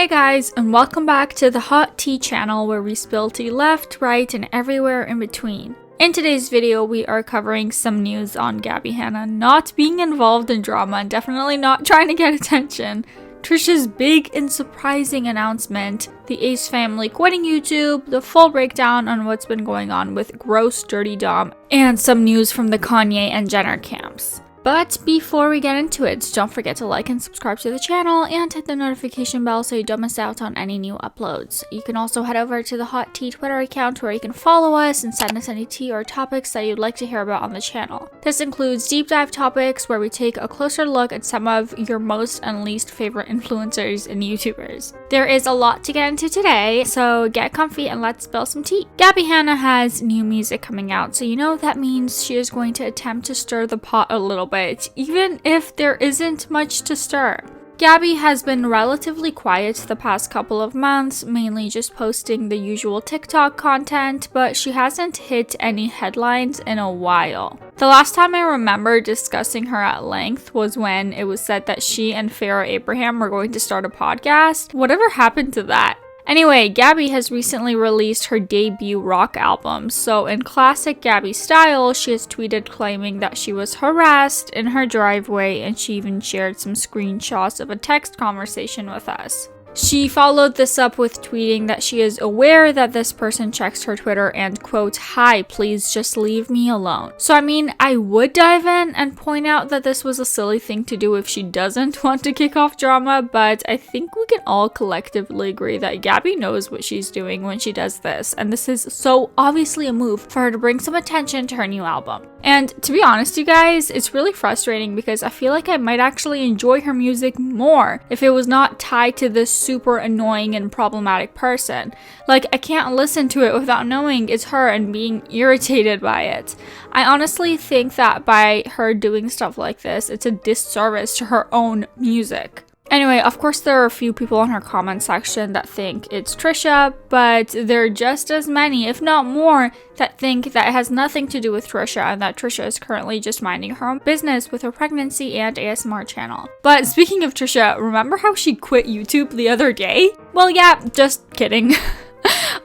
Hey guys, and welcome back to the Hot Tea channel where we spill tea left, right, and everywhere in between. In today's video, we are covering some news on Gabbie Hanna not being involved in drama and definitely not trying to get attention, Trisha's big and surprising announcement, the Ace family quitting YouTube, the full breakdown on what's been going on with Clout Durte Dom, and some news from the Kanye and Jenner camps. But before we get into it, don't forget to like and subscribe to the channel and hit the notification bell so you don't miss out on any new uploads. You can also head over to the Hot Tea Twitter account where you can follow us and send us any tea or topics that you'd like to hear about on the channel. This includes deep dive topics where we take a closer look at some of your most and least favorite influencers and YouTubers. There is a lot to get into today, so get comfy and let's spill some tea. Gabbie Hanna has new music coming out, so you know that means she is going to attempt to stir the pot a little bit, even if there isn't much to stir. Gabbie has been relatively quiet the past couple of months, mainly just posting the usual TikTok content, but she hasn't hit any headlines in a while. The last time I remember discussing her at length was when it was said that she and Farrah Abraham were going to start a podcast. Whatever happened to that? Anyway, Gabbie has recently released her debut rock album, so in classic Gabbie style, she has tweeted claiming that she was harassed in her driveway, and she even shared some screenshots of a text conversation with us. She followed this up with tweeting that she is aware that this person checks her Twitter and, quote, "Hi, please just leave me alone." So I mean, I would dive in and point out that this was a silly thing to do if she doesn't want to kick off drama, but I think we can all collectively agree that Gabbie knows what she's doing when she does this, and this is so obviously a move for her to bring some attention to her new album. And to be honest, you guys, it's really frustrating because I feel like I might actually enjoy her music more if it was not tied to this super annoying and problematic person. Like, I can't listen to it without knowing it's her and being irritated by it. I honestly think that by her doing stuff like this, it's a disservice to her own music. Anyway, of course there are a few people in her comment section that think it's Trisha, but there are just as many, if not more, that think that it has nothing to do with Trisha and that Trisha is currently just minding her own business with her pregnancy and ASMR channel. But speaking of Trisha, remember how she quit YouTube the other day? Well, yeah, just kidding.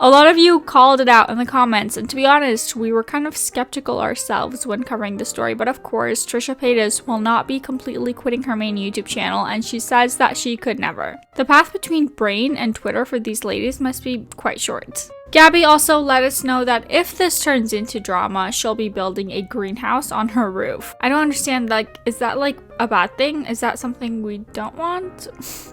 A lot of you called it out in the comments, and to be honest, we were kind of skeptical ourselves when covering the story, but of course, Trisha Paytas will not be completely quitting her main YouTube channel, and she says that she could never. The path between Brain and Twitter for these ladies must be quite short. Gabbie also let us know that if this turns into drama, she'll be building a greenhouse on her roof. I don't understand, like, is that like a bad thing? Is that something we don't want?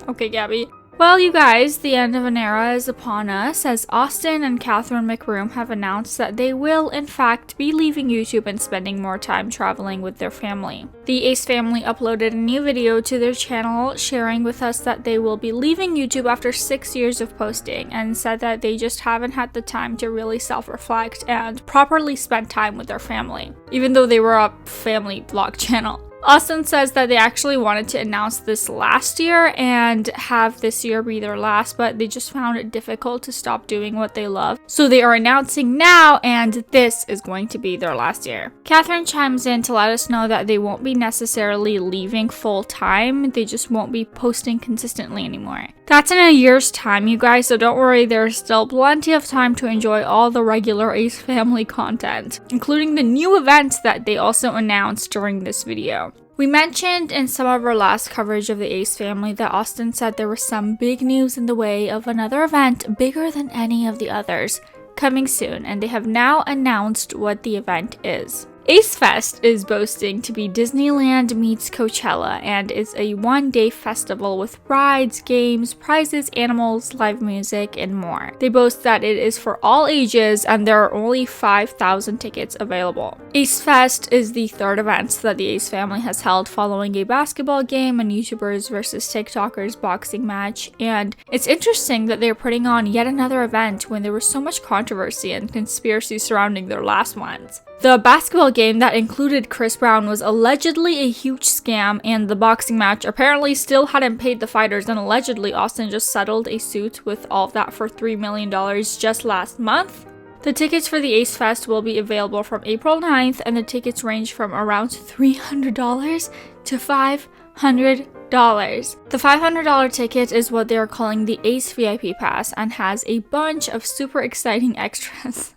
Okay, Gabbie. Well, you guys, the end of an era is upon us, as Austin and Catherine McBroom have announced that they will, in fact, be leaving YouTube and spending more time traveling with their family. The Ace family uploaded a new video to their channel, sharing with us that they will be leaving YouTube after 6 years of posting, and said that they just haven't had the time to really self-reflect and properly spend time with their family, even though they were a family vlog channel. Austin says that they actually wanted to announce this last year and have this year be their last, but they just found it difficult to stop doing what they love. So they are announcing now, and this is going to be their last year. Catherine chimes in to let us know that they won't be necessarily leaving full time, they just won't be posting consistently anymore. That's in a year's time, you guys, so don't worry, there's still plenty of time to enjoy all the regular Ace family content, including the new events that they also announced during this video. We mentioned in some of our last coverage of the Ace family that Austin said there was some big news in the way of another event bigger than any of the others coming soon, and they have now announced what the event is. Ace Fest is boasting to be Disneyland meets Coachella and is a one-day festival with rides, games, prizes, animals, live music, and more. They boast that it is for all ages and there are only 5,000 tickets available. Ace Fest is the third event that the Ace family has held following a basketball game and YouTubers versus TikTokers boxing match, and it's interesting that they're putting on yet another event when there was so much controversy and conspiracy surrounding their last ones. The basketball game that included Chris Brown was allegedly a huge scam, and the boxing match apparently still hadn't paid the fighters, and allegedly Austin just settled a suit with all of that for $3 million just last month. The tickets for the Ace Fest will be available from April 9th, and the tickets range from around $300 to $500 The $500 ticket is what they are calling the Ace VIP Pass and has a bunch of super exciting extras,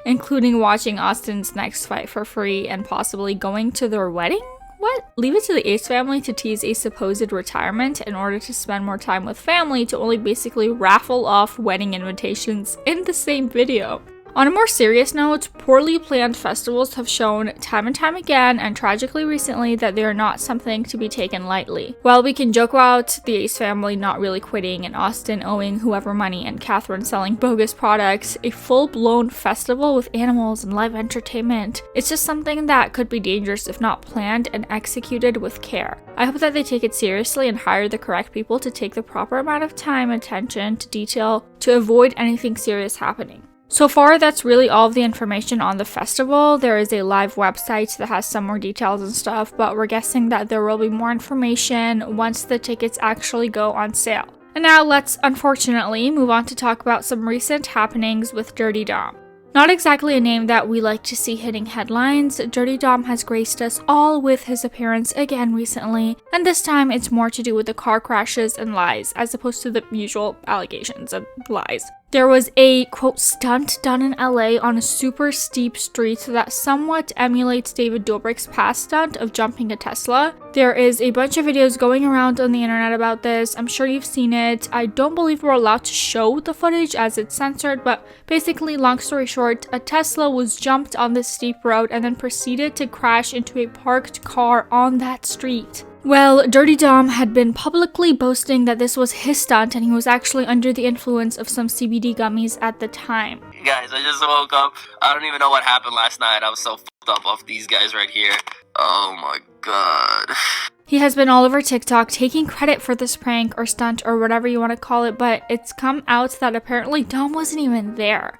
including watching Austin's next fight for free and possibly going to their wedding? What? Leave it to the Ace family to tease a supposed retirement in order to spend more time with family to only basically raffle off wedding invitations in the same video. On a more serious note, poorly planned festivals have shown time and time again, and tragically recently, that they are not something to be taken lightly. While we can joke about the Ace family not really quitting and Austin owing whoever money and Catherine selling bogus products, a full-blown festival with animals and live entertainment, it's just something that could be dangerous if not planned and executed with care. I hope that they take it seriously and hire the correct people to take the proper amount of time and attention to detail to avoid anything serious happening. So far, that's really all of the information on the festival. There is a live website that has some more details and stuff, but we're guessing that there will be more information once the tickets actually go on sale. And now let's, unfortunately, move on to talk about some recent happenings with Durte Dom. Not exactly a name that we like to see hitting headlines, Durte Dom has graced us all with his appearance again recently, and this time it's more to do with the car crashes and lies, as opposed to the usual allegations and lies. There was a, quote, stunt done in LA on a super steep street that somewhat emulates David Dobriks' past stunt of jumping a Tesla. There is a bunch of videos going around on the internet about this. I'm sure you've seen it. I don't believe we're allowed to show the footage as it's censored, but basically, long story short, a Tesla was jumped on this steep road and then proceeded to crash into a parked car on that street. Well, Durte Dom had been publicly boasting that this was his stunt and he was actually under the influence of some CBD gummies at the time. Guys, I just woke up. I don't even know what happened last night. I was so f***ed up off these guys right here. Oh my god. He has been all over TikTok taking credit for this prank or stunt or whatever you want to call it, but it's come out that apparently Dom wasn't even there.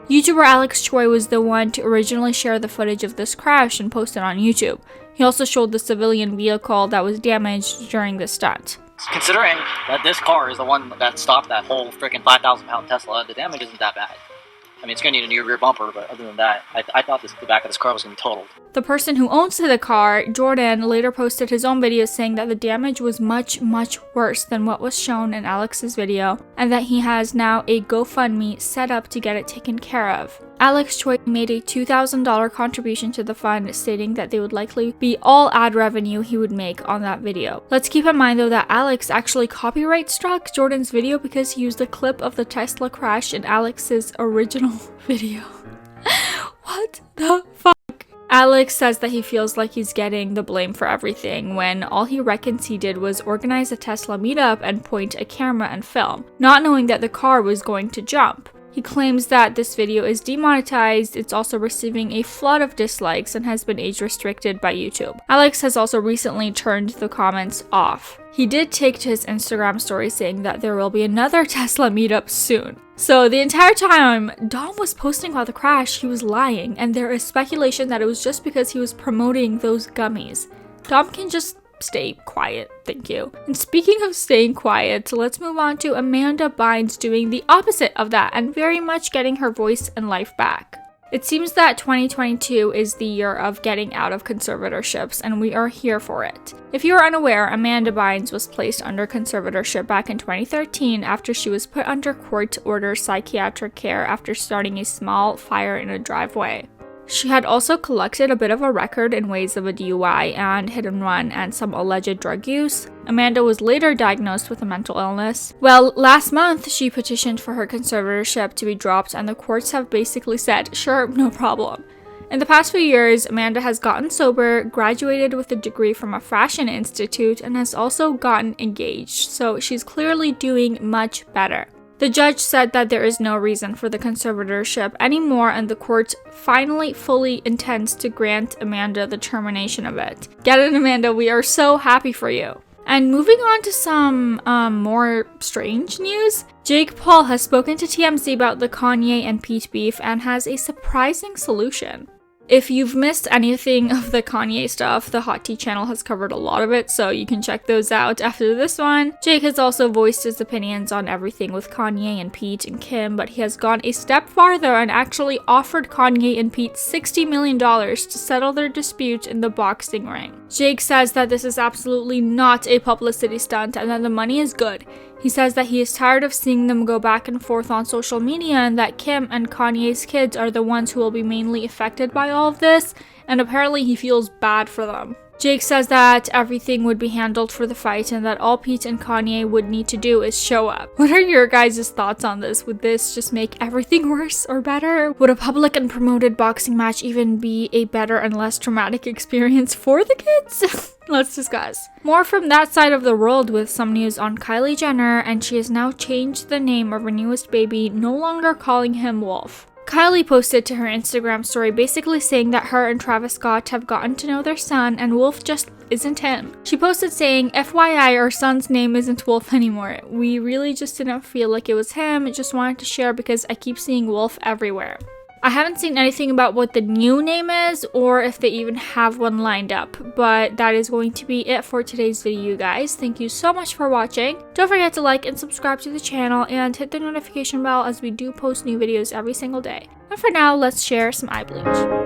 YouTuber Alex Choi was the one to originally share the footage of this crash and post it on YouTube. He also showed the civilian vehicle that was damaged during the stunt. Considering that this car is the one that stopped that whole freaking 5,000-pound Tesla, the damage isn't that bad. I mean, it's going to need a new rear bumper, but other than that, I thought the back of this car was going to be totaled. The person who owns the car, Jordan, later posted his own video saying that the damage was much, much worse than what was shown in Alex's video, and that he has now a GoFundMe set up to get it taken care of. Alex Choi made a $2,000 contribution to the fund, stating that they would likely be all ad revenue he would make on that video. Let's keep in mind though that Alex actually copyright struck Jordan's video because he used a clip of the Tesla crash in Alex's original video. What the fuck? Alex says that he feels like he's getting the blame for everything when all he reckons he did was organize a Tesla meetup and point a camera and film, not knowing that the car was going to jump. He claims that this video is demonetized, it's also receiving a flood of dislikes and has been age restricted by YouTube. Alex has also recently turned the comments off. He did take to his Instagram story saying that there will be another Tesla meetup soon. So the entire time Dom was posting about the crash, he was lying, and there is speculation that it was just because he was promoting those gummies. Dom can just stay quiet, thank you. And speaking of staying quiet, let's move on to Amanda Bynes doing the opposite of that and very much getting her voice and life back. It seems that 2022 is the year of getting out of conservatorships, and we are here for it. If you are unaware, Amanda Bynes was placed under conservatorship back in 2013 after she was put under court-ordered psychiatric care after starting a small fire in a driveway. She had also collected a bit of a record in ways of a DUI and hit and run and some alleged drug use. Amanda was later diagnosed with a mental illness. Well, last month she petitioned for her conservatorship to be dropped, and the courts have basically said, sure, no problem. In the past few years, Amanda has gotten sober, graduated with a degree from a fashion institute, and has also gotten engaged, so she's clearly doing much better. The judge said that there is no reason for the conservatorship anymore, and the court finally fully intends to grant Amanda the termination of it. Get it, Amanda? We are so happy for you. And moving on to some more strange news, Jake Paul has spoken to TMZ about the Kanye and Pete beef and has a surprising solution. If you've missed anything of the Kanye stuff, the Hot Tea channel has covered a lot of it, so you can check those out after this one. Jake has also voiced his opinions on everything with Kanye and Pete and Kim, but he has gone a step farther and actually offered Kanye and Pete $60 million to settle their dispute in the boxing ring. Jake says that this is absolutely not a publicity stunt and that the money is good. He says that he is tired of seeing them go back and forth on social media and that Kim and Kanye's kids are the ones who will be mainly affected by all of this, and apparently he feels bad for them. Jake says that everything would be handled for the fight and that all Pete and Kanye would need to do is show up. What are your guys' thoughts on this? Would this just make everything worse or better? Would a public and promoted boxing match even be a better and less traumatic experience for the kids? Let's discuss. More from that side of the world with some news on Kylie Jenner, and she has now changed the name of her newest baby, no longer calling him Wolf. Kylie posted to her Instagram story basically saying that her and Travis Scott have gotten to know their son and Wolf just isn't him. She posted saying, FYI, our son's name isn't Wolf anymore. We really just didn't feel like it was him, just wanted to share because I keep seeing Wolf everywhere. I haven't seen anything about what the new name is or if they even have one lined up, but that is going to be it for today's video, you guys. Thank you so much for watching. Don't forget to like and subscribe to the channel and hit the notification bell as we do post new videos every single day. And for now, let's share some eye bleach.